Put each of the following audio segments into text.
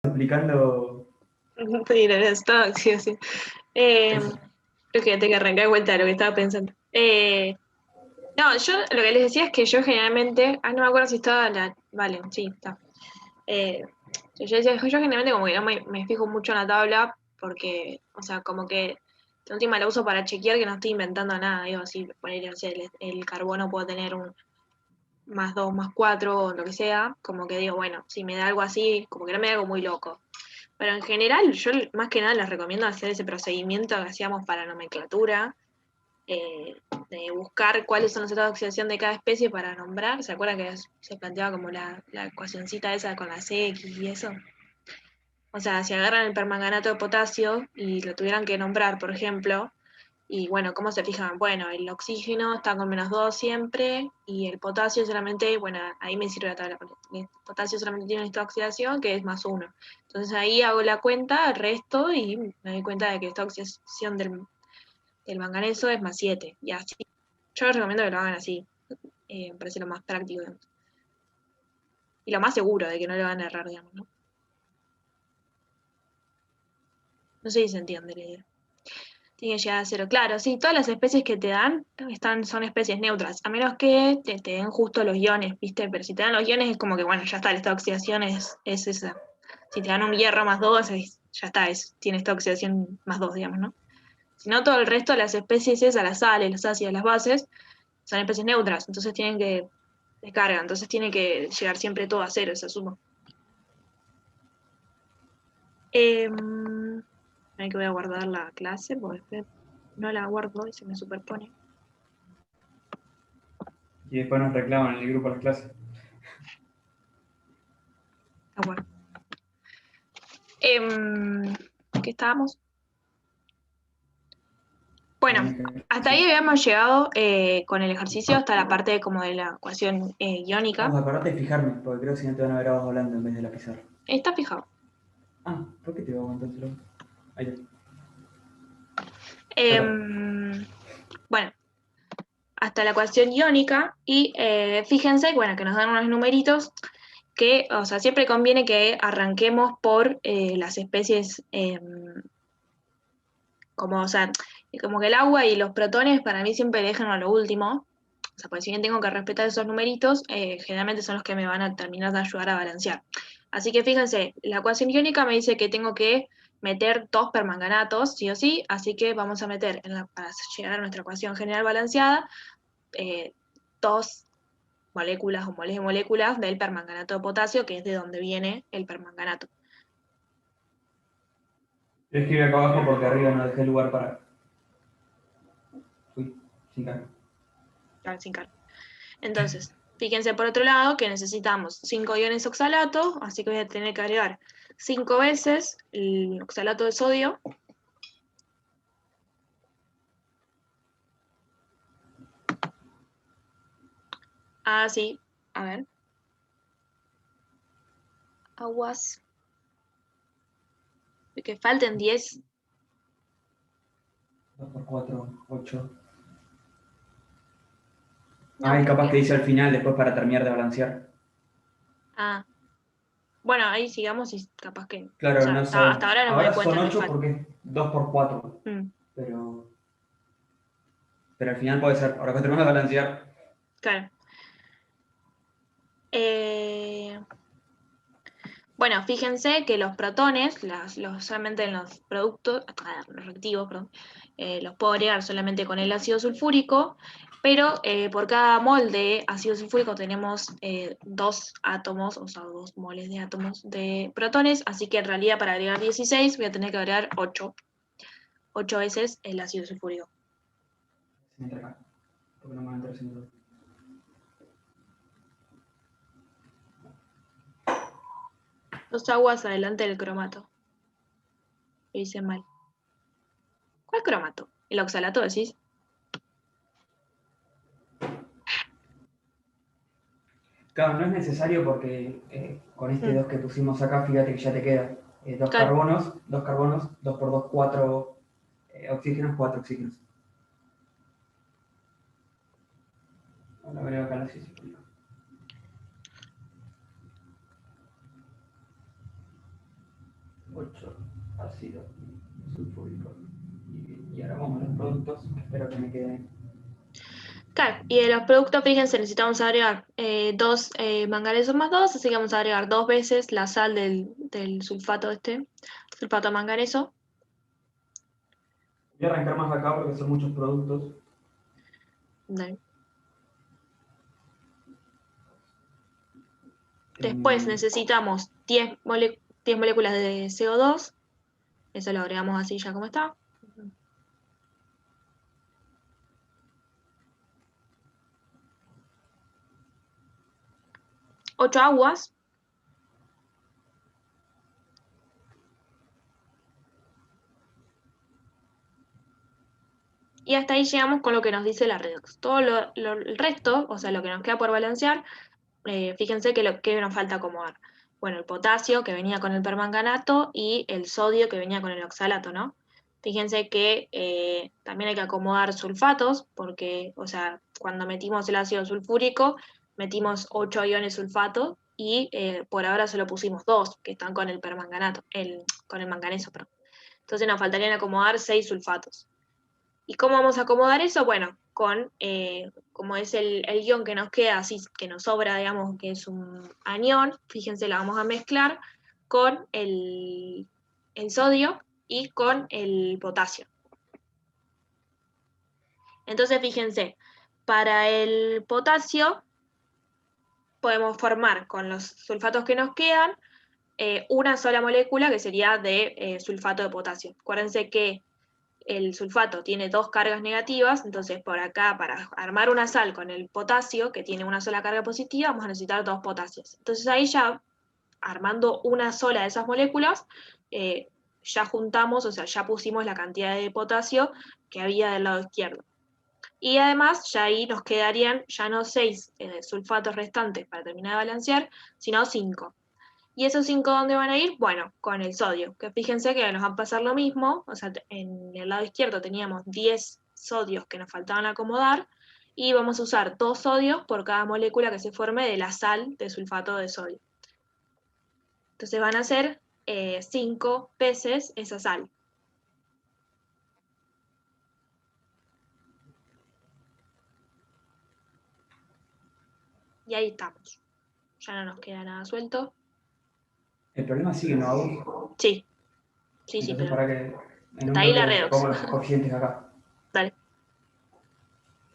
explicando. Sí, estaba, sí, sí. Creo que tengo que arrancar de vuelta de lo que estaba pensando. No, yo lo que les decía es que yo generalmente, no me acuerdo si estaba la, vale, sí, está. Eh, yo decía, yo generalmente como que no me fijo mucho en la tabla porque, o sea, como que la última la uso para chequear que no estoy inventando nada, digo, así, poner, o sea, el carbono puede tener un +2, +4 o lo que sea, como que digo, bueno, si me da algo así, como que no me da algo muy loco. Pero en general, yo más que nada les recomiendo hacer ese procedimiento que hacíamos para nomenclatura, eh, de buscar cuáles son los estados de oxidación de cada especie para nombrar. ¿Se acuerdan que se planteaba como la ecuacioncita esa con las X y eso? O sea, si agarran el permanganato de potasio y lo tuvieran que nombrar, por ejemplo, y bueno, ¿cómo se fijan? Bueno, el oxígeno está con -2 siempre y el potasio solamente, bueno, ahí me sirve la tabla, el potasio solamente tiene esta oxidación que es +1. Entonces ahí hago la cuenta, resto y me doy cuenta de que esta oxidación del manganeso es +7. Y así, yo les recomiendo que lo hagan así, me parece lo más práctico y lo más seguro de que no le van a errar, digamos, ¿no? No sé si se entiende la idea. Tiene que llegar a 0. Claro, sí, todas las especies que te dan son especies neutras, a menos que te den justo los iones, ¿viste? Pero si te dan los iones es como que, bueno, ya está, el estado de oxidación es esa. Si te dan un hierro +2, ya está, tiene esta oxidación +2, digamos, ¿no? Si no, todo el resto de las especies esas, las sales, los ácidos, las bases, son especies neutras, entonces tienen que descargar, entonces tiene que llegar siempre todo a 0, esa suma. Hay que voy a guardar la clase, porque después no la guardo y se me superpone. Y después nos reclaman en el grupo de las clases. Ah, bueno. ¿Qué estábamos? Bueno, hasta ahí habíamos llegado con el ejercicio hasta la parte como de la ecuación iónica. Acordate de fijarme, porque creo que si no te van a ver a vos hablando en vez de la pizarra. Está fijado. ¿Por qué te veo entonces? Ahí está. Perdón. Em, bueno, hasta la ecuación iónica y fíjense, bueno, que nos dan unos numeritos que, o sea, siempre conviene que arranquemos por las especies como, o sea, como que el agua y los protones para mí siempre dejan a lo último. O sea, pues si bien tengo que respetar esos numeritos, generalmente son los que me van a terminar de ayudar a balancear. Así que fíjense, la ecuación iónica me dice que tengo que meter 2 permanganatos, sí o sí, así que vamos a meter, para llegar a nuestra ecuación general balanceada, 2 moléculas o moles de moléculas del permanganato de potasio, que es de donde viene el permanganato. Yo escribí acá abajo porque arriba no dejé lugar para. Uy, sin carga. Sin cargo. Entonces, fíjense por otro lado que necesitamos 5 iones oxalato, así que voy a tener que agregar 5 veces el oxalato de sodio. Sí, a ver. Aguas. Que falten 10. 2 por 4, 8. No, Y capaz porque. que dice al final, después para terminar de balancear. Ah, bueno, ahí sigamos y capaz que. O Claro, sea, no hasta son. ahora no me doy Ahora cuenta son que 8 falta. porque es 2 por 4. Mm, Pero. Pero al final puede ser. Ahora que terminamos de balancear. claro. Eh, Bueno, fíjense que los protones, solamente en los productos, los reactivos, perdón, los puedo agregar solamente con el ácido sulfúrico, pero por cada mol de ácido sulfúrico tenemos 2 átomos, o sea, 2 moles de átomos de protones, así que en realidad para agregar 16 voy a tener que agregar 8 veces el ácido sulfúrico. Se me entra acá. Porque no me va a entrar sin duda. Dos aguas adelante del cromato. Lo hice mal. ¿Cuál cromato? ¿El oxalato decís? Claro, no es necesario porque con este Mm, 2 que pusimos acá, fíjate que ya te queda dos claro. carbonos, 2 carbonos, 2 por 2, 4 oxígenos, 4 oxígenos. Ahora agrego acá la sulfúrico. 8 ácido sulfúrico. Y ahora vamos a los productos, que espero que me queden. Claro, y de los productos, fíjense, necesitamos agregar 2 manganeso más 2, así que vamos a agregar 2 veces la sal del sulfato sulfato de manganeso. Voy a arrancar más acá porque son muchos productos. Dale. Después Eh, necesitamos 10 moléculas de CO2, eso lo agregamos así ya como está. 8 aguas. Y hasta ahí llegamos con lo que nos dice la redox. Todo el resto, o sea, lo que nos queda por balancear, fíjense que lo que nos falta acomodar. Bueno, el potasio que venía con el permanganato y el sodio que venía con el oxalato, ¿no? Fíjense que también hay que acomodar sulfatos, porque, o sea, cuando metimos el ácido sulfúrico, metimos 8 iones sulfato y por ahora solo pusimos 2, que están con el permanganato, con el manganeso, perdón. Entonces nos faltarían acomodar 6 sulfatos. ¿Y cómo vamos a acomodar eso? Bueno, con, como es el ion que nos queda, así que nos sobra, digamos, que es un anión, fíjense, la vamos a mezclar con el sodio y con el potasio. Entonces, fíjense, para el potasio podemos formar con los sulfatos que nos quedan una sola molécula que sería de sulfato de potasio. Acuérdense que el sulfato tiene 2 cargas negativas, entonces por acá para armar una sal con el potasio, que tiene una sola carga positiva, vamos a necesitar 2 potasios. Entonces ahí ya, armando una sola de esas moléculas, ya juntamos, o sea, ya pusimos la cantidad de potasio que había del lado izquierdo. Y además ya ahí nos quedarían ya no 6 sulfatos restantes para terminar de balancear, sino 5. ¿Y esos 5 dónde van a ir? Bueno, con el sodio, que fíjense que nos va a pasar lo mismo, o sea, en el lado izquierdo teníamos 10 sodios que nos faltaban acomodar, y vamos a usar 2 sodios por cada molécula que se forme de la sal de sulfato de sodio. Entonces van a ser 5 veces esa sal. Y ahí estamos. Ya no nos queda nada suelto. el problema sigue, ¿no? Agus? Sí, sí, Entonces, pero para que en un hasta ahí la toque redox. pongo los coeficientes acá. Dale.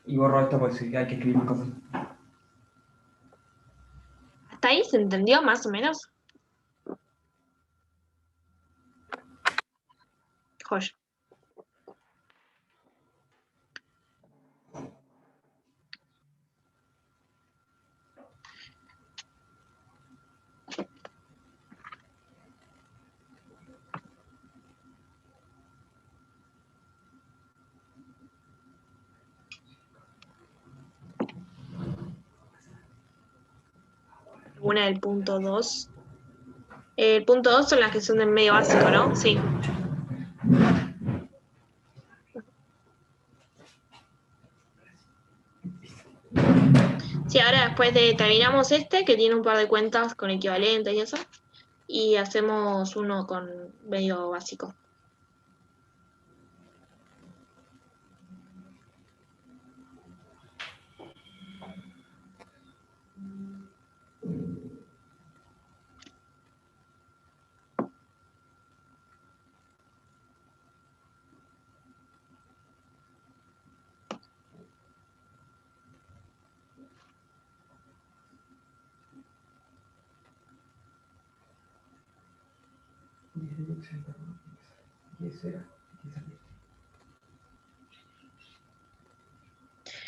Y borro esto porque sí, hay que escribir más cosas. ¿Hasta ahí se entendió más o menos? Joya. Una del punto 2. El punto 2 son las que son del medio básico, ¿no? Sí. Sí, ahora después de terminamos este, que tiene un par de cuentas con equivalentes y eso, y hacemos uno con medio básico.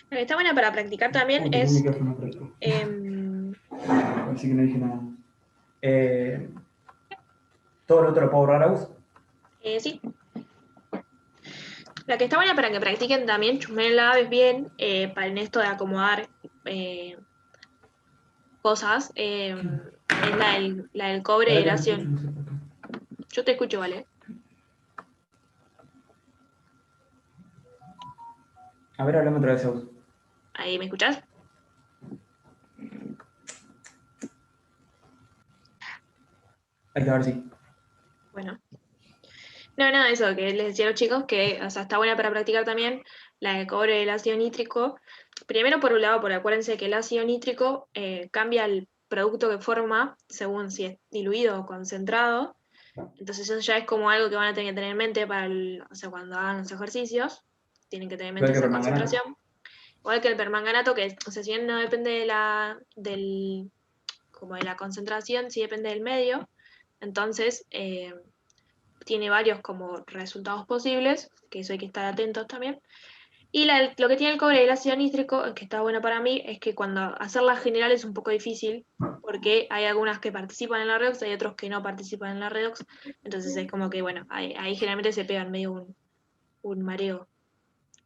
Lo que está buena para practicar también Tenía un es... micrófono por aquí. Así que no dije nada. Todo lo otro lo puedo borrar, Agus. Sí. La que está buena para que practiquen también, chusmela la bien, para en esto de acomodar cosas, es la del cobre de Ahora que te escucho, hidración. no sé por qué. Yo te escucho, ¿vale? A ver, hablame otra vez, Agus. ¿Ahí me escuchás? Hay que ver si. Bueno. No, nada, eso, que les decía a los chicos que, o sea, está buena para practicar también la de cobre del ácido nítrico. Primero, por un lado, porque acuérdense que el ácido nítrico cambia el producto que forma según si es diluido o concentrado. Entonces eso ya es como algo que van a tener que tener en mente para o sea, cuando hagan los ejercicios. Tienen que tener en mente Igual que esa permanganato. concentración. Igual que el permanganato, que, o sea, si bien no depende como de la concentración, sí depende del medio. Entonces, tiene varios como resultados posibles, que eso hay que estar atentos también. Y lo que tiene el cobre y el ácido nítrico, que está bueno para mí, es que cuando hacerla general es un poco difícil, porque hay algunas que participan en la redox, hay otros que no participan en la redox, entonces es como que, bueno, ahí generalmente se pegan medio un mareo.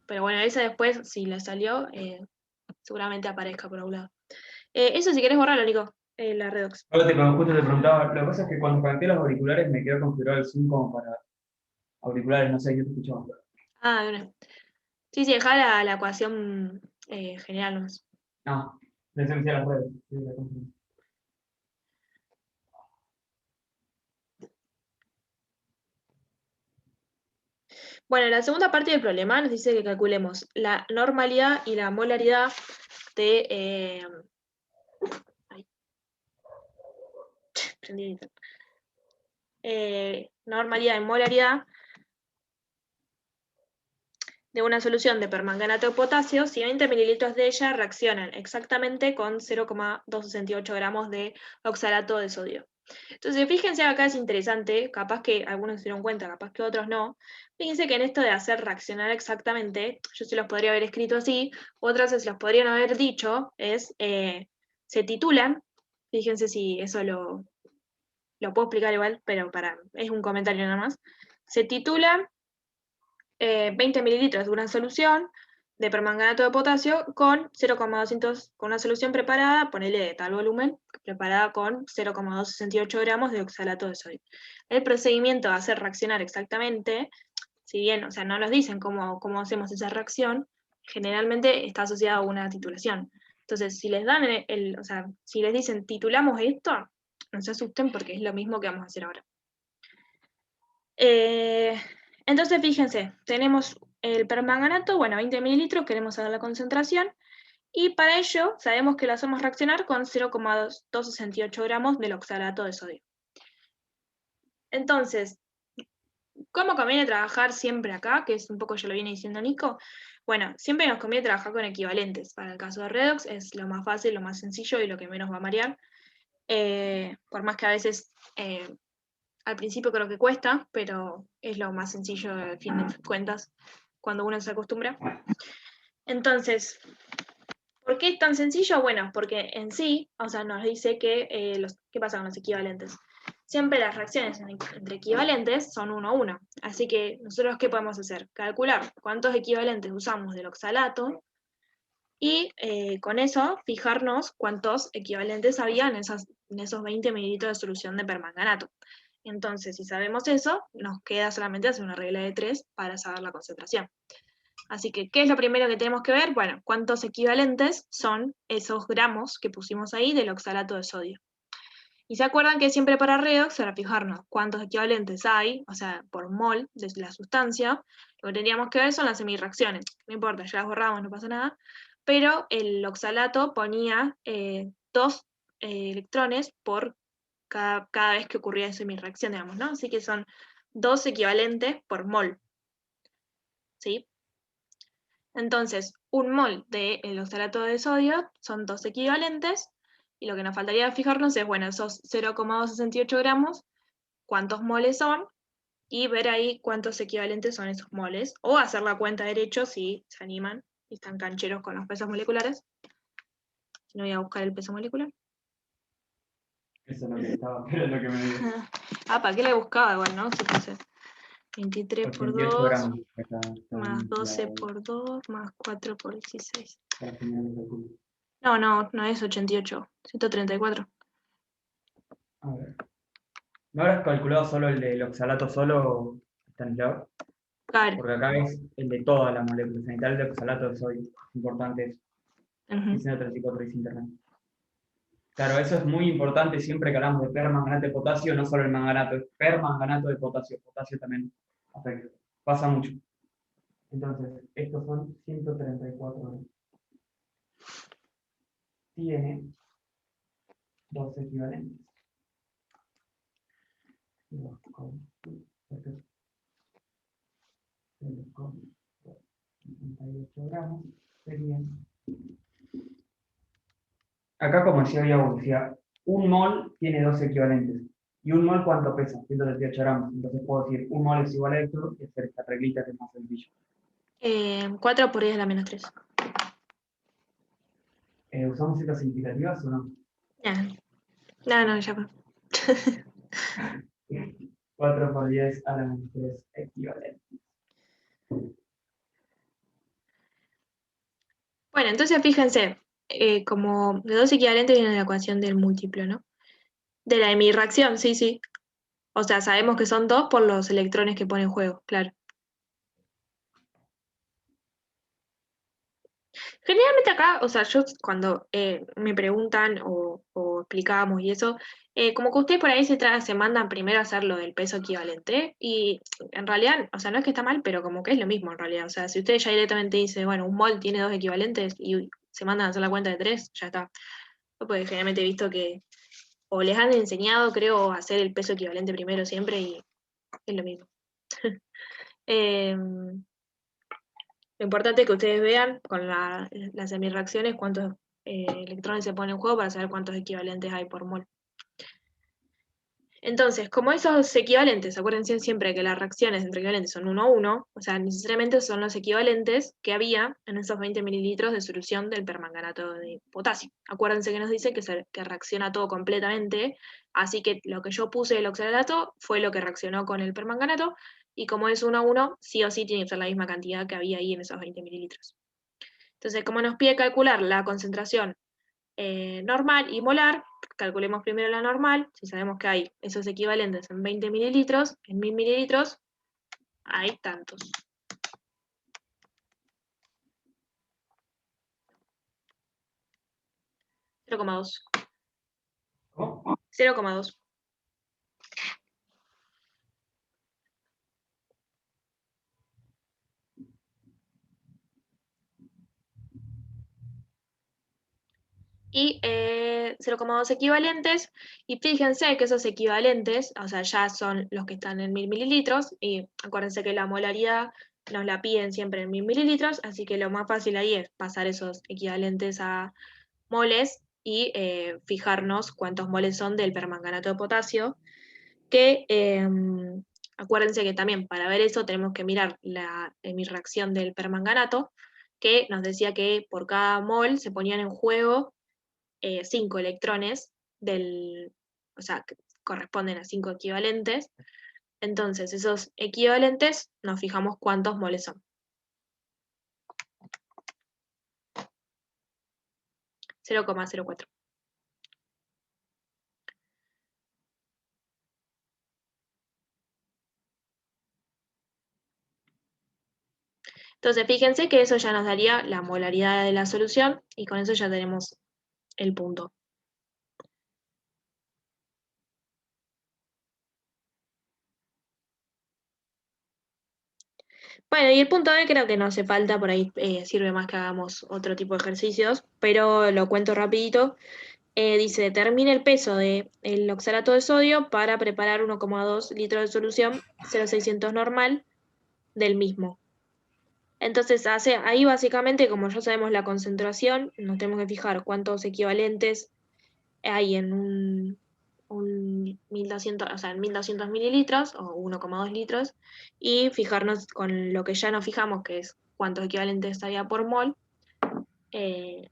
Pero bueno, esa después, si le salió, seguramente aparezca por algún lado. Eso si querés borrarlo, Nico, la redox. Ahora justo te preguntaba, lo que pasa es que cuando conecté los auriculares me quedó configurado el Zoom como para auriculares, no sé, yo te escuchaba. Ah, de una. Sí, sí, dejá la ecuación general nomás. No, de esencia de las redes. Sí, la cosa. Bueno, la segunda parte del problema nos dice que calculemos la normalidad y la molaridad de... ay, prendí el internet. Normalidad y molaridad de una solución de permanganato de potasio si 20 mililitros de ella reaccionan exactamente con 0,268 gramos de oxalato de sodio. Entonces, fíjense acá es interesante, capaz que algunos se dieron cuenta, capaz que otros no. Fíjense que en esto de hacer reaccionar exactamente, yo se los podría haber escrito así, otras se los podrían haber dicho, se titulan, fíjense si eso lo puedo explicar igual, pero es un comentario nada más. Se titulan 20 mililitros de una solución de permanganato de potasio con 0,200, con una solución preparada, ponele de tal volumen, preparada con 0,268 gramos de oxalato de sodio. El procedimiento de hacer reaccionar exactamente, si bien, o sea, no nos dicen cómo hacemos esa reacción, generalmente está asociada a una titulación. Entonces, si les dan o sea, si les dicen titulamos esto, no se asusten porque es lo mismo que vamos a hacer ahora. Entonces, fíjense, tenemos el permanganato, bueno, 20 mililitros, queremos saber la concentración, y para ello sabemos que lo hacemos reaccionar con 0,268 gramos del oxalato de sodio. Entonces, ¿cómo conviene trabajar siempre acá? Que es un poco, ya lo viene diciendo Nico. Bueno, siempre nos conviene trabajar con equivalentes. Para el caso de redox es lo más fácil, lo más sencillo y lo que menos va a marear. Por más que a veces al principio creo que cuesta, pero es lo más sencillo al fin de cuentas cuando uno se acostumbra. Entonces, ¿por qué es tan sencillo? Bueno, porque en sí, o sea, nos dice que ¿qué pasa con los equivalentes? Siempre las reacciones entre equivalentes son 1 a 1. Así que nosotros, ¿qué podemos hacer? Calcular cuántos equivalentes usamos del oxalato y con eso fijarnos cuántos equivalentes había en esos 20 mililitros de solución de permanganato. Entonces, si sabemos eso, nos queda solamente hacer una regla de 3 para saber la concentración. Así que, ¿qué es lo primero que tenemos que ver? Bueno, cuántos equivalentes son esos gramos que pusimos ahí del oxalato de sodio. Y se acuerdan que siempre para redox, para fijarnos cuántos equivalentes hay, o sea, por mol de la sustancia, lo que tendríamos que ver son las semireacciones. No importa, ya las borramos, no pasa nada. Pero el oxalato ponía 2 electrones por cada vez que ocurría esa semireacción, digamos, ¿no? Así que son 2 equivalentes por mol. ¿Sí? Entonces, un mol del oxalato de sodio son 2 equivalentes, y lo que nos faltaría fijarnos es, bueno, esos 0,268 gramos, cuántos moles son, y ver ahí cuántos equivalentes son esos moles, o hacer la cuenta derecho si se animan y están cancheros con los pesos moleculares. Si no, voy a buscar el peso molecular. Eso es lo que estaba, era lo que me dio. ¿Para qué le buscaba igual, no? Se puse 23 por 88 2, gramos. Está más bien 12 clavado por 2, más 4 por 16. para generar el cálculo. No es 88, 134. A ver. ¿No habrás calculado solo el del oxalato solo, Stanislao? Claro. Porque acá es el de toda la molécula sanitaria de oxalato de sodio. Importante eso. Ujú. 1934 dice internet. Claro, eso es muy importante siempre que hablamos de permanganato de potasio, no solo el manganato, es permanganato de potasio. Potasio también afecta. Pasa mucho. Entonces, estos son 134 gramos. Tiene dos equivalentes. 2,58 gramos serían. Acá, como decía Diego, decía, un mol tiene dos equivalentes. ¿Y un mol cuánto pesa? 138 gramos. Entonces puedo decir, un mol es igual a esto y hacer esta reglita que es más sencillo. 4 por 10 a la menos 3. ¿Usamos citas significativas o no? No, ya fue. 4 por 10 a la menos 3 equivalente. Bueno, entonces fíjense, como de dos equivalentes viene la ecuación del múltiplo, ¿no? De la hemirreacción, sí, sí. O sea, sabemos que son dos por los electrones que pone en juego, claro. Generalmente acá, o sea, yo cuando me preguntan o explicamos y eso, como que ustedes por ahí se mandan primero a hacer lo del peso equivalente y en realidad, o sea, no es que está mal, pero como que es lo mismo en realidad. O sea, si ustedes ya directamente dicen, bueno, un mol tiene dos equivalentes y se mandan a hacer la cuenta de tres, ya está. Porque generalmente he visto que o les han enseñado, creo, a hacer el peso equivalente primero siempre y es lo mismo. Eh, lo importante es que ustedes vean con las semirreacciones cuántos electrones se ponen en juego para saber cuántos equivalentes hay por mol. Entonces, como esos equivalentes, acuérdense siempre que las reacciones entre equivalentes son 1 a 1, o sea, necesariamente son los equivalentes que había en esos 20 mililitros de solución del permanganato de potasio. Acuérdense que nos dice que reacciona todo completamente, así que lo que yo puse del oxalato fue lo que reaccionó con el permanganato, y como es 1 a 1, sí o sí tiene que ser la misma cantidad que había ahí en esos 20 mililitros. Entonces, como nos pide calcular la concentración normal y molar, calculemos primero la normal. Si sabemos que hay esos equivalentes en 20 mililitros, en 1000 mililitros hay tantos. 0,2. ¿Cómo? 0,2. Y 0,2 equivalentes. Y fíjense que esos equivalentes, o sea, ya son los que están en 1000 mililitros. Y acuérdense que la molaridad nos la piden siempre en 1000 mililitros. Así que lo más fácil ahí es pasar esos equivalentes a moles y fijarnos cuántos moles son del permanganato de potasio. Que acuérdense que también para ver eso tenemos que mirar la hemirreacción del permanganato, que nos decía que por cada mol se ponían en juego 5 electrones o sea, que corresponden a 5 equivalentes. Entonces, esos equivalentes nos fijamos cuántos moles son. 0,04. Entonces, fíjense que eso ya nos daría la molaridad de la solución y con eso ya tenemos el punto. Bueno, y el punto B creo que no hace falta, por ahí sirve más que hagamos otro tipo de ejercicios, pero lo cuento rapidito. Dice, determine el peso del oxalato de sodio para preparar 1,2 litros de solución 0,600 normal del mismo. Entonces, ahí básicamente, como ya sabemos la concentración, nos tenemos que fijar cuántos equivalentes hay en un 1200, o sea, en 1200 mililitros o 1,2 litros, y fijarnos con lo que ya nos fijamos, que es cuántos equivalentes había por mol, eh,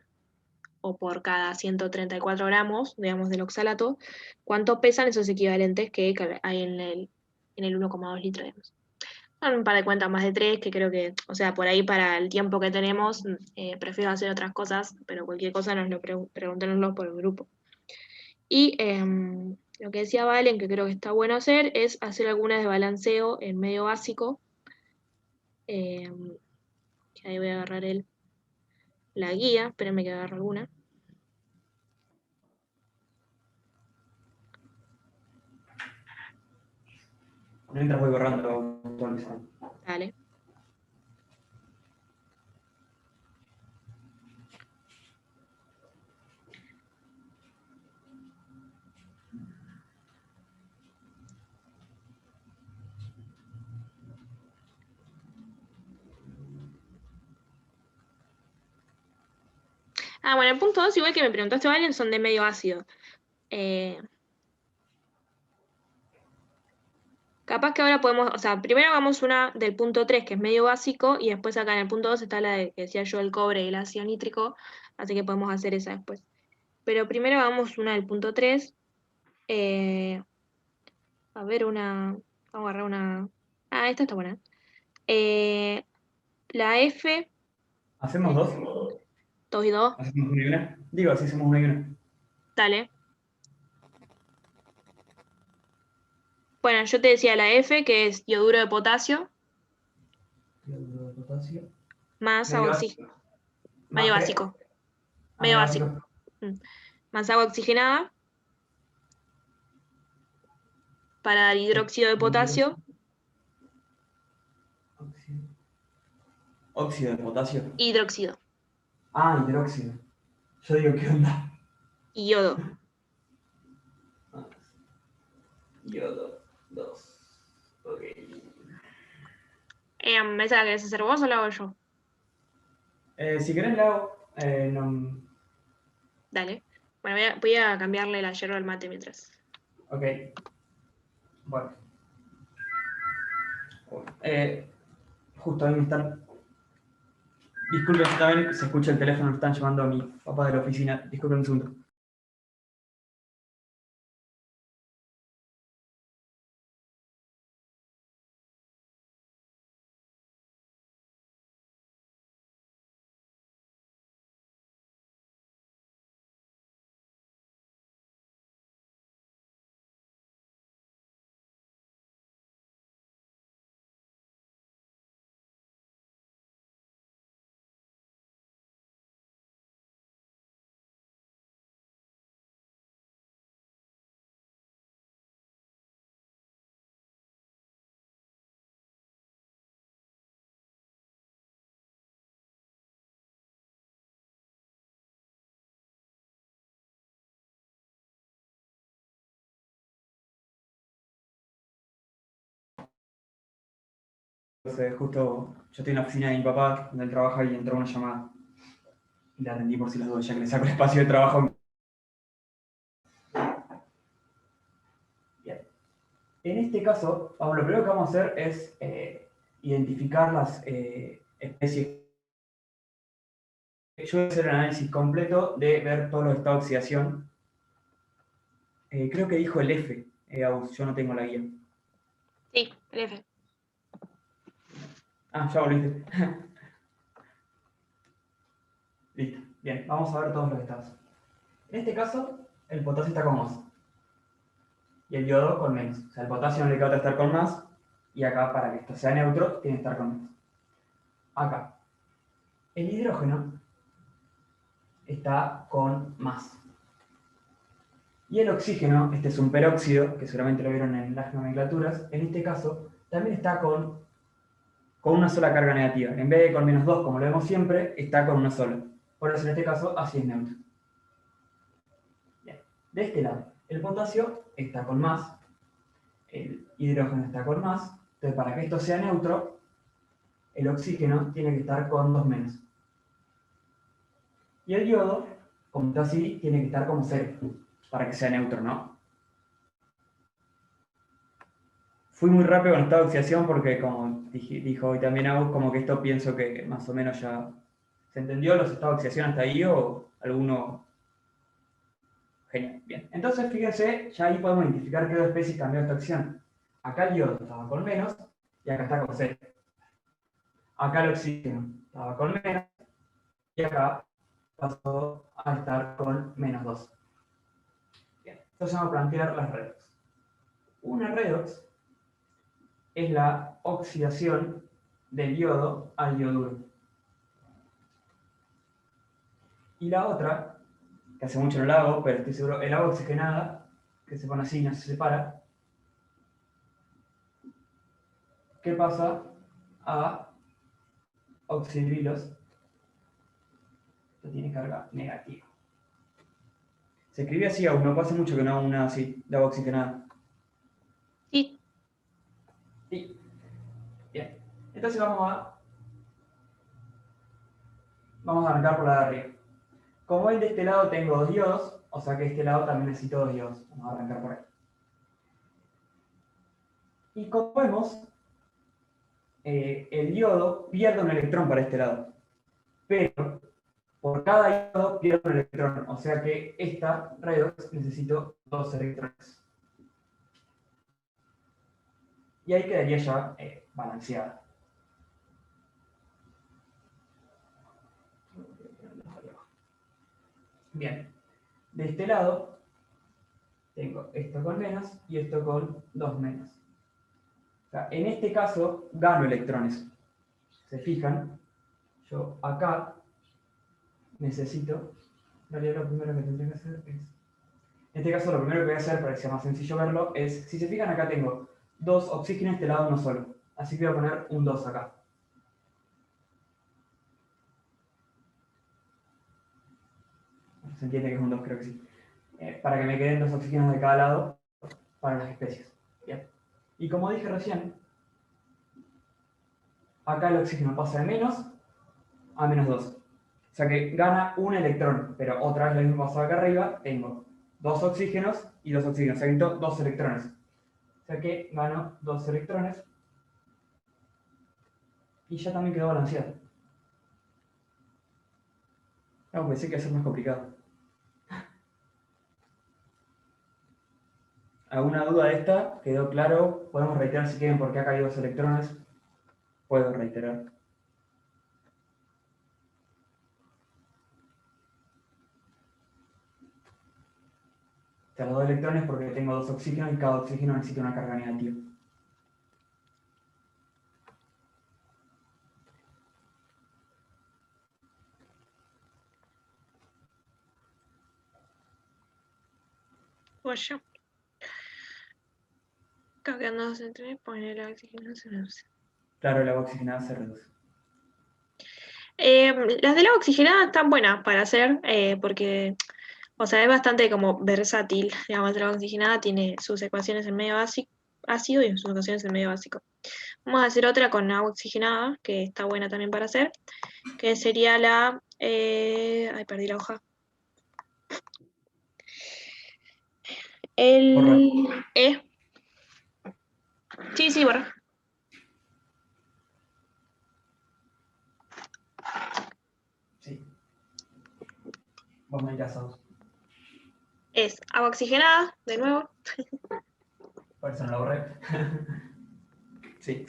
o por cada 134 gramos, digamos, del oxalato, cuánto pesan esos equivalentes que hay en el 1,2 litros, digamos. Son un par de cuentas más de tres que creo que, o sea, por ahí para el tiempo que tenemos, prefiero hacer otras cosas, pero cualquier cosa nos lo pregúntenoslo por el grupo. Y lo que decía Valen, que creo que está bueno hacer, es hacer algunas de balanceo en medio básico. Que ahí voy a agarrar la guía, espérenme que agarre alguna. Mientras voy borrando, actualizando. Dale. Ah, bueno, el punto 2, igual que me preguntaste, Valen, son de medio ácido. Capaz que ahora podemos, o sea, primero hagamos una del punto 3, que es medio básico, y después acá en el punto 2 está la de, que decía yo, el cobre y el ácido nítrico, así que podemos hacer esa después. Pero primero hagamos una del punto 3. A ver, vamos a agarrar una. Ah, esta está buena. Eh, la F, ¿Hacemos dos? 2 y 2, ¿Hacemos una y una? Digo, así hacemos una y una. dale. Bueno, yo te decía la F, que es yoduro de potasio, Yoduro de potasio. más agua Medio oxigenada. ácido. Medio ¿Más qué? básico. Medio Medio básico. básico. Mm. Más agua oxigenada para dar hidróxido de potasio. Óxido. Óxido de potasio. Hidróxido. Ah, hidróxido. Yo digo, ¿qué onda? Y yodo. Yodo 2. Ok. ¿Esa la querés hacer vos o la hago yo? Si querés la hago, no. Dale. Bueno, voy a cambiarle la yerba al mate mientras. Ok. Bueno. Justo ahí me están. Disculpen, también se escucha el teléfono, me están llamando a mi papá de la oficina. Disculpen un segundo. Entonces, justo yo estoy en la oficina de mi papá, donde él trabaja, y entró una llamada. Y la atendí por si las dudas, ya que le saco el espacio de trabajo. Bien. En este caso, lo primero que vamos a hacer es identificar las especies. Yo voy a hacer el análisis completo de ver todos los estados de oxidación. Creo que dijo el F, Agus, yo no tengo la guía. Sí, el F. Ah, ya volviste. Listo. Bien, vamos a ver todos los estados. En este caso, el potasio está con más. Y el yodo con menos. O sea, el potasio no le queda estar con más. Y acá, para que esto sea neutro, tiene que estar con menos. Acá. El hidrógeno está con más. Y el oxígeno, este es un peróxido, que seguramente lo vieron en las nomenclaturas, en este caso también está con una sola carga negativa. En vez de con -2, como lo vemos siempre, está con una sola. Por eso en este caso así es neutro. Bien. De este lado, el potasio está con más, el hidrógeno está con más, entonces para que esto sea neutro, el oxígeno tiene que estar con 2 menos. Y el yodo, como está así, tiene que estar como 0, para que sea neutro, ¿no? Fui muy rápido con esta oxidación porque, como dijo hoy también Agus, como que esto pienso que más o menos ya se entendió los estados de oxidación hasta ahí o alguno. Genial, bien. Entonces, fíjense, ya ahí podemos identificar qué dos especies cambió esta acción. Acá el yodo estaba con menos y acá está con 0. Acá el oxígeno estaba con menos y acá pasó a estar con -2. Bien, entonces vamos a plantear las redox. Una redox es la oxidación del yodo al yoduro. Y la otra, que hace mucho no la hago, pero estoy seguro, el agua oxigenada, que se pone así y no se separa, ¿qué pasa a oxidrilos? Esto tiene carga negativa. Se escribe así aún, no pasa mucho que no hago una así, de agua oxigenada. Sí. Sí. Bien. Entonces vamos a arrancar por la de arriba. Como el de este lado tengo 2 diodos, o sea que este lado también necesito 2 diodos. Vamos a arrancar por ahí. Y como vemos, el diodo pierde un electrón para este lado. Pero por cada diodo pierde un electrón. O sea que esta redox necesito 2 electrones. Y ahí quedaría ya balanceada. Bien. De este lado tengo esto con menos y esto con 2 menos. O sea, en este caso gano electrones. ¿Se fijan? Yo acá necesito, en realidad lo primero que tendría que hacer es, en este caso lo primero que voy a hacer para que sea más sencillo verlo es, si se fijan acá tengo 2 oxígenos, este lado uno solo. Así que voy a poner un 2 acá. ¿Se entiende que es un 2? Creo que sí. Para que me queden 2 oxígenos de cada lado para las especies. Bien. Y como dije recién, acá el oxígeno pasa de menos a menos 2. O sea que gana un electrón, pero otra vez lo mismo pasado acá arriba, tengo 2 oxígenos y 2 oxígenos, o sea, necesito 2 electrones. O sea que gano 2 electrones y ya también quedó balanceado. No, pensé que iba a ser más complicado. ¿Alguna duda de esta? ¿Quedó claro? Podemos reiterar si quieren por qué acá hay 2 electrones. Puedo reiterar. Los 2 electrones porque tengo 2 oxígenos y cada oxígeno necesita una carga negativa. Pues yo. Cambiando dos entre poner el oxígeno se reduce. Claro, el agua oxigenada se reduce. Las del agua oxigenada están buenas para hacer, porque, o sea, es bastante como versátil. Digamos, el agua oxigenada tiene sus ecuaciones en medio básico, ácido y sus ecuaciones en medio básico. Vamos a hacer otra con agua oxigenada, que está buena también para hacer, que sería la... ay, perdí la hoja. Borra. El... Sí, sí, borra. Sí. Vos me casados. Es agua oxigenada, de nuevo. Por eso no lo borré. Sí.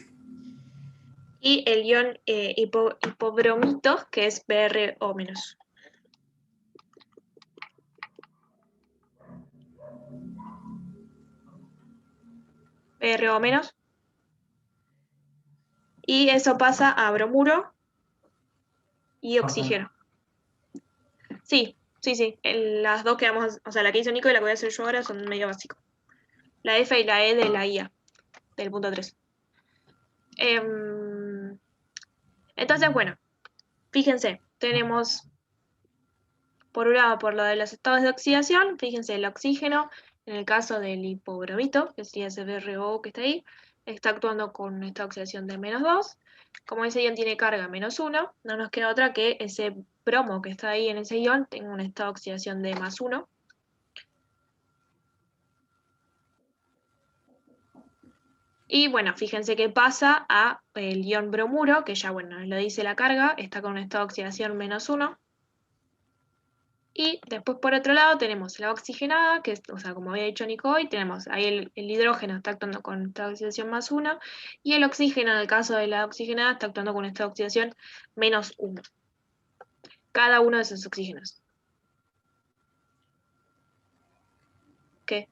Y el ion hipobromito, que es BrO-. BrO-. Y eso pasa a bromuro y oxígeno. Sí, sí, sí. Las dos que vamos, o sea, la que hizo Nico y la que voy a hacer yo ahora son medio básicos. La F y la E de la IA, del punto 3. Entonces, bueno, fíjense, tenemos por un lado por lo de los estados de oxidación, fíjense, el oxígeno, en el caso del hipobromito, que sería ese BrO que está ahí, está actuando con esta oxidación de -2. Como ese ion tiene carga -1, no nos queda otra que ese bromo que está ahí en ese ion tenga un estado de oxidación de +1. Y bueno, fíjense que pasa a el ion bromuro, que ya bueno, lo dice la carga, está con un estado de oxidación -1. Y después por otro lado tenemos la oxigenada, que es, o sea, como había dicho Nico hoy, tenemos ahí el hidrógeno está actuando con esta oxidación +1, y el oxígeno, en el caso de la oxigenada, está actuando con esta oxidación -1. Cada uno de esos oxígenos. ¿Qué?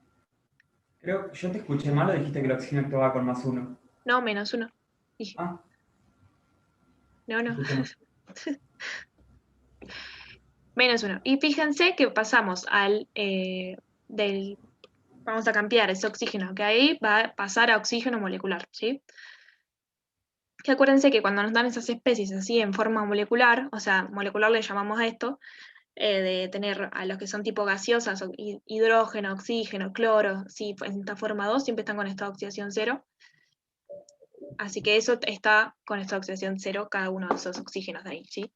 Creo que yo te escuché mal o dijiste que el oxígeno actuaba con +1. No, -1. Dije, Ah, no, no. escuché mal. -1. Y fíjense que pasamos vamos a cambiar ese oxígeno que ahí va a pasar a oxígeno molecular, ¿sí? que acuérdense que cuando nos dan esas especies así en forma molecular, o sea, molecular le llamamos a esto, de tener a los que son tipo gaseosas, hidrógeno, oxígeno, cloro, sí, en esta forma 2 siempre están con estado de oxidación 0. Así que eso está con estado de oxidación 0, cada uno de esos oxígenos de ahí, ¿sí?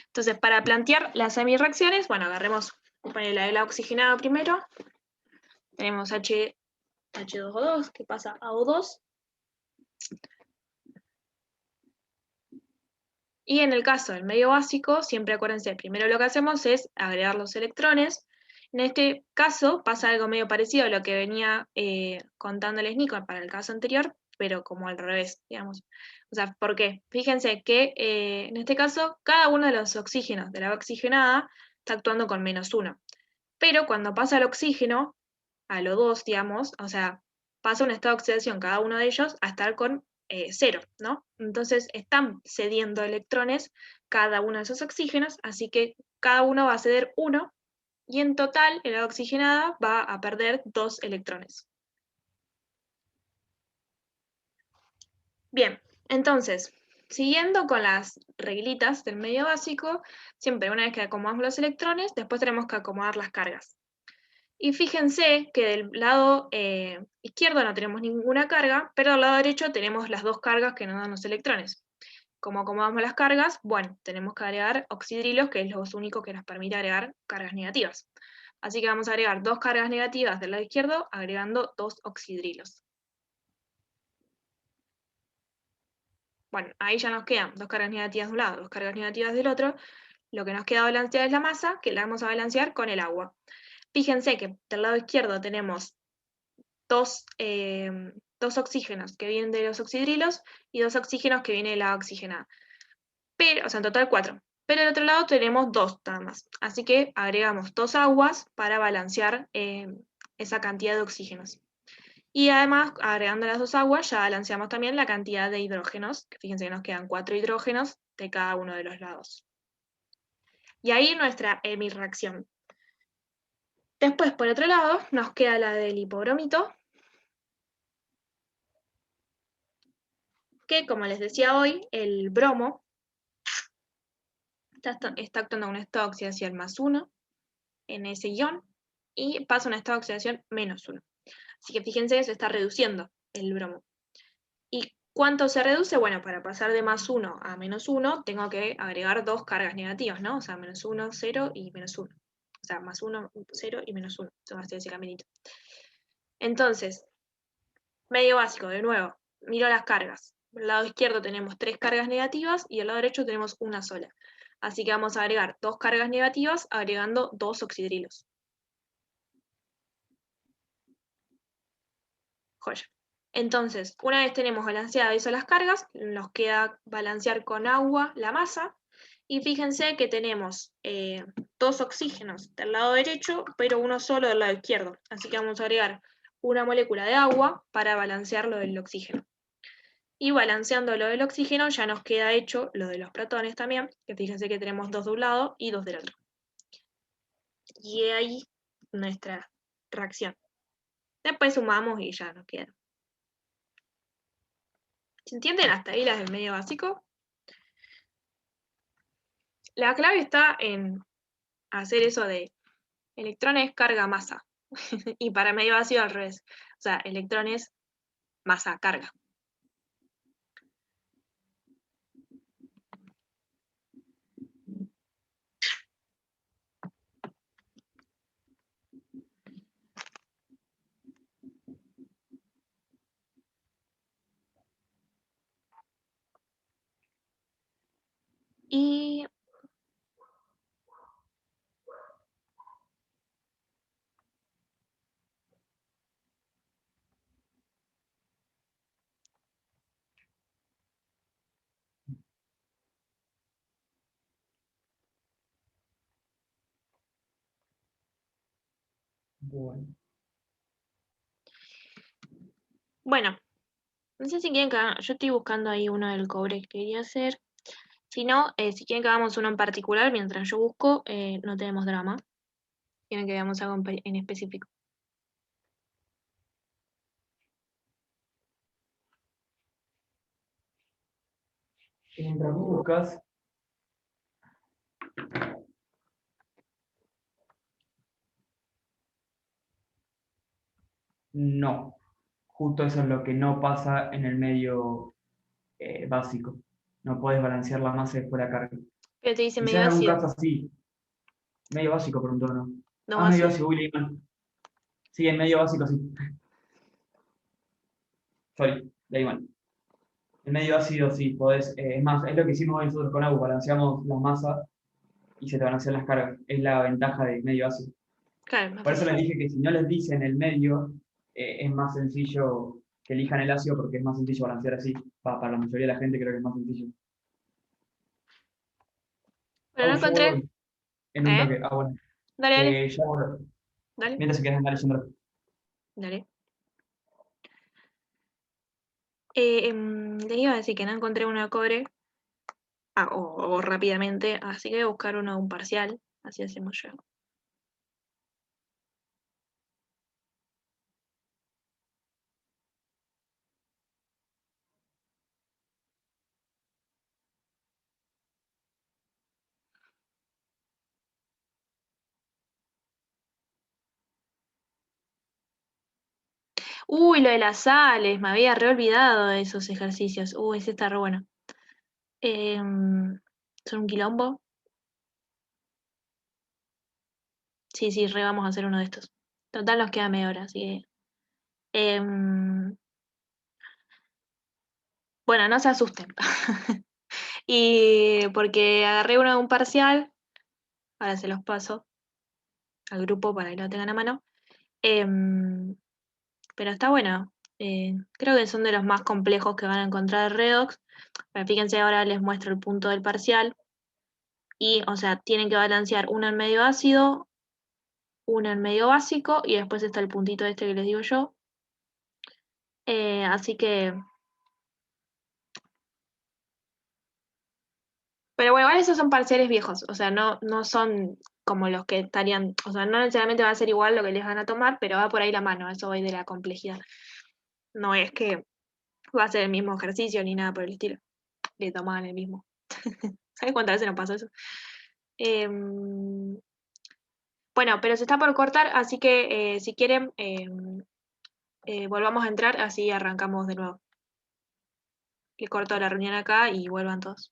Entonces, para plantear las semireacciones, bueno, agarremos, ponele la oxigenada primero, tenemos H2O2, que pasa a O2, y en el caso del medio básico, siempre acuérdense, primero lo que hacemos es agregar los electrones. En este caso pasa algo medio parecido a lo que venía contándoles Nico para el caso anterior, pero como al revés, digamos. O sea, ¿por qué? Fíjense que en este caso cada uno de los oxígenos de la oxigenada está actuando con -1. Pero cuando pasa el oxígeno, a lo 2, digamos, o sea, pasa un estado de oxidación cada uno de ellos a estar con 0, ¿no? Entonces están cediendo electrones cada uno de esos oxígenos, así que cada uno va a ceder 1 y en total la oxigenada va a perder 2 electrones. Bien, entonces, siguiendo con las reglitas del medio básico, siempre una vez que acomodamos los electrones, después tenemos que acomodar las cargas. Y fíjense que del lado izquierdo no tenemos ninguna carga, pero del lado derecho tenemos las dos cargas que nos dan los electrones. Como acomodamos las cargas, bueno, tenemos que agregar oxidrilos, que es lo único que nos permite agregar cargas negativas. Así que vamos a agregar 2 cargas negativas del lado izquierdo, agregando 2 oxidrilos. Bueno, ahí ya nos quedan 2 cargas negativas de un lado, 2 cargas negativas del otro. Lo que nos queda balancear es la masa, que la vamos a balancear con el agua. Fíjense que del lado izquierdo tenemos dos oxígenos que vienen de los oxidrilos y 2 oxígenos que vienen de la oxigenada. Pero, o sea, en total 4. Pero del otro lado tenemos 2 nada más. Así que agregamos 2 aguas para balancear esa cantidad de oxígenos. Y además, agregando las 2 aguas, ya balanceamos también la cantidad de hidrógenos, que fíjense que nos quedan 4 hidrógenos de cada uno de los lados. Y ahí nuestra hemirreacción. Después, por otro lado, nos queda la del hipobromito, que como les decía hoy, el bromo está actuando en un estado de oxidación +1 en ese ion y pasa a un estado de oxidación -1. Así que fíjense que se está reduciendo el bromo. ¿Y cuánto se reduce? Bueno, para pasar de +1 a -1 tengo que agregar 2 cargas negativas, ¿no? O sea, -1, 0 y -1. O sea, +1, 0 y -1. Tengo que hacer ese caminito. Entonces, medio básico, de nuevo, miro las cargas. Del lado izquierdo tenemos 3 cargas negativas y del lado derecho tenemos una sola. Así que vamos a agregar 2 cargas negativas agregando 2 oxidrilos. Joya. Entonces, una vez tenemos balanceadas eso las cargas, nos queda balancear con agua la masa. Y fíjense que tenemos 2 oxígenos del lado derecho, pero uno solo del lado izquierdo. Así que vamos a agregar una molécula de agua para balancear lo del oxígeno. Y balanceando lo del oxígeno ya nos queda hecho lo de los protones también, que fíjense que tenemos 2 de un lado y 2 del otro. Y ahí nuestra reacción. Después sumamos y ya nos queda. ¿Se entienden hasta ahí las del medio básico? La clave está en hacer eso de electrones, carga, masa. Y para medio básico al revés. O sea, electrones, masa, carga. Y bueno, no sé si quieren que yo estoy buscando ahí uno del cobre que quería hacer. Si no, si quieren que hagamos uno en particular, mientras yo busco, no tenemos drama. Quieren que veamos algo en específico. Mientras vos buscas, no. Justo eso es lo que no pasa en el medio básico. No puedes balancear la masa después de la carga. Pero te dice Quizás medio en algún ácido, caso así. Medio básico por un tono. no Ah, medio ácido. básico, Willy. Sí, en medio básico sí. Sorry, leí mal. En medio ácido sí, podés. Es más, es lo que hicimos hoy nosotros con AU. Balanceamos la masa y se te balancean las cargas. Es la ventaja de medio ácido. Claro, más Por eso fácil. les dije que si no les dicen el medio, es más sencillo que elijan el ácido porque es más sencillo balancear así. Para la mayoría de la gente creo que es más sencillo. Pero no AU, yo encontré. vuelvo en un ¿Eh? toque. Ah, bueno. Dale, dale, Ya vuelvo. dale, Mientras se quedan andar leyendo. dale. Les iba a decir que no encontré uno de cobre, o rápidamente, así que voy a buscar uno de un parcial, así hacemos yo. Uy, lo de las sales, me había re olvidado de esos ejercicios. Uy, ese está re bueno. ¿Son un quilombo? Sí, sí, re vamos a hacer uno de estos. Total nos queda media hora, así que. em, bueno, no se asusten. Y porque agarré uno de un parcial, ahora se los paso al grupo para que lo tengan a mano. Em, pero está bueno. Creo que son de los más complejos que van a encontrar Redox. Pero fíjense, ahora les muestro el punto del parcial. Y, o sea, tienen que balancear uno en medio ácido, uno en medio básico, y después está el puntito este que les digo yo. Así que. Pero bueno, igual esos son parciales viejos. O sea, no son como los que estarían. O sea, no necesariamente va a ser igual lo que les van a tomar, pero va por ahí la mano. Eso voy de la complejidad. No es que va a ser el mismo ejercicio ni nada por el estilo. Le tomaban el mismo. ¿Sabes cuántas veces nos pasó eso? Em, bueno, pero se está por cortar, así que si quieren, volvamos a entrar, así arrancamos de nuevo. Y corto la reunión acá y vuelvan todos.